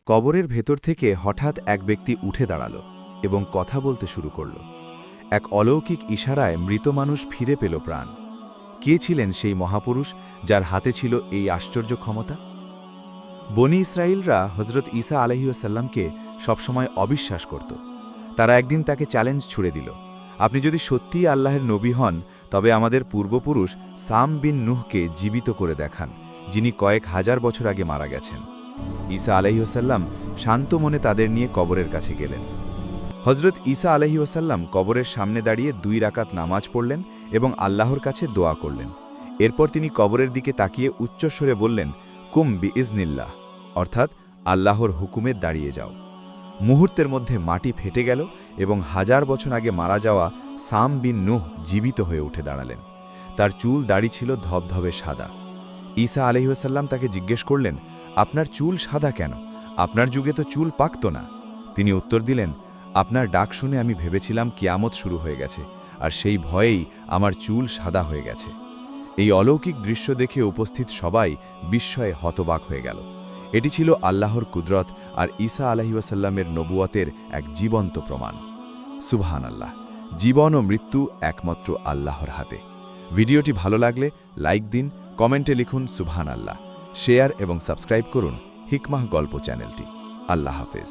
কবরের ভেতর থেকে হঠাৎ এক ব্যক্তি উঠে দাঁড়াল এবং কথা বলতে শুরু করল। এক অলৌকিক ইশারায় মৃত মানুষ ফিরে পেল প্রাণ। কে ছিলেন সেই মহাপুরুষ যার হাতে ছিল এই আশ্চর্য ক্ষমতা? বনি ইসরায়েলরা হজরত ঈসা আলাইহিসসাল্লামকে সবসময় অবিশ্বাস করত। তারা একদিন তাকে চ্যালেঞ্জ ছুড়ে দিল, আপনি যদি সত্যিই আল্লাহের নবী হন তবে আমাদের পূর্বপুরুষ সাম বিন নুহকে জীবিত করে দেখান, যিনি কয়েক হাজার বছর আগে মারা গেছেন। ঈসা আলাইহিসসাল্লাম শান্ত মনে তাদের নিয়ে কবরের কাছে গেলেন। হজরত ঈসা আলাইহিসসাল্লাম কবরের সামনে দাঁড়িয়ে 2 রাকাত নামাজ পড়লেন এবং আল্লাহর কাছে দোয়া করলেন। এরপর তিনি কবরের দিকে তাকিয়ে উচ্চস্বরে বললেন, কুম বিইজনিল্লাহ, অর্থাৎ আল্লাহর হুকুমে দাঁড়িয়ে যাও। মুহূর্তের মধ্যে মাটি ফেটে গেল এবং হাজার বছর আগে মারা যাওয়া সাম বিন নুহ জীবিত হয়ে উঠে দাঁড়ালেন। তার চুল দাড়ি ছিল ধবধবে সাদা। ঈসা আলাইহিসসাল্লাম তাকে জিজ্ঞেস করলেন, আপনার চুল সাদা কেন? আপনার যুগে তো চুল পাকত না। তিনি উত্তর দিলেন, আপনার ডাক শুনে আমি ভেবেছিলাম কিয়ামত শুরু হয়ে গেছে, আর সেই ভয়েই আমার চুল সাদা হয়ে গেছে। এই অলৌকিক দৃশ্য দেখে উপস্থিত সবাই বিস্ময়ে হতবাক হয়ে গেল। এটি ছিল আল্লাহর কুদরত আর ঈসা আলাইহিসসাল্লামের নবুয়তের এক জীবন্ত প্রমাণ। সুবহানাল্লাহ, জীবন ও মৃত্যু একমাত্র আল্লাহর হাতে। ভিডিওটি ভালো লাগলে লাইক দিন, কমেন্টে লিখুন সুবহানাল্লাহ, শেয়ার এবং সাবস্ক্রাইব করুন হিকমাহ গল্প চ্যানেলটি। আল্লাহ হাফেজ।